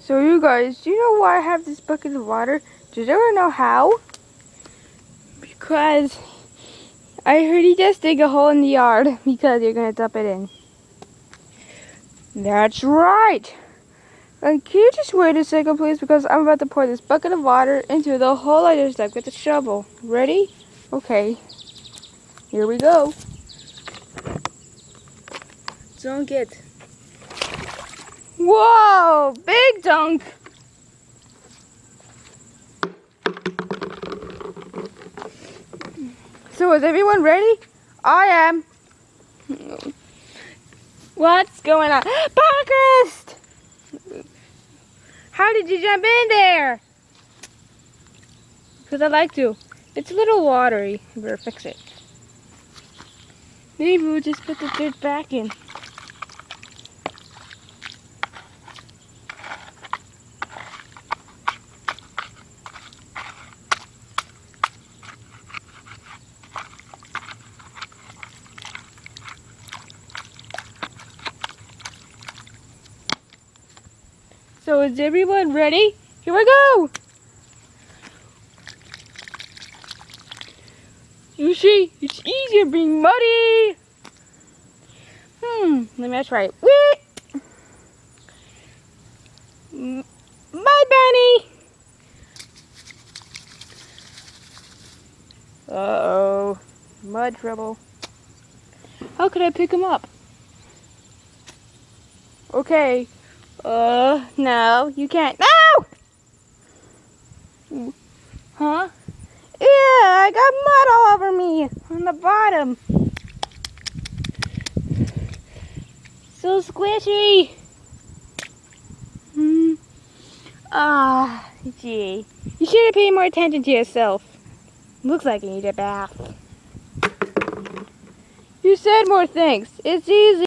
So you guys, do you know why I have this bucket of water? Does anyone know how? Because I heard he just dig a hole in the yard because you're gonna dump it in. That's right. And can you just wait a second, please? Because I'm about to pour this bucket of water into the hole I just dug with the shovel. Ready? Okay. Here we go. Dunk it. Whoa! Big dunk! So is everyone ready? I am. What's going on? Barkingest! How did you jump in there? Because I like to. It's a little watery. We better fix it. Maybe we'll just put the dirt back in. So is everyone ready? Here we go! You see, it's easier being muddy. Let me try it. Whee! Mud bunny! Uh-oh. Mud trouble. How could I pick him up? Okay. No, you can't. No! Huh? Yeah, I got mud all over me on the bottom. So squishy. Gee. You should have paid more attention to yourself. Looks like you need a bath. You said more things. It's easy.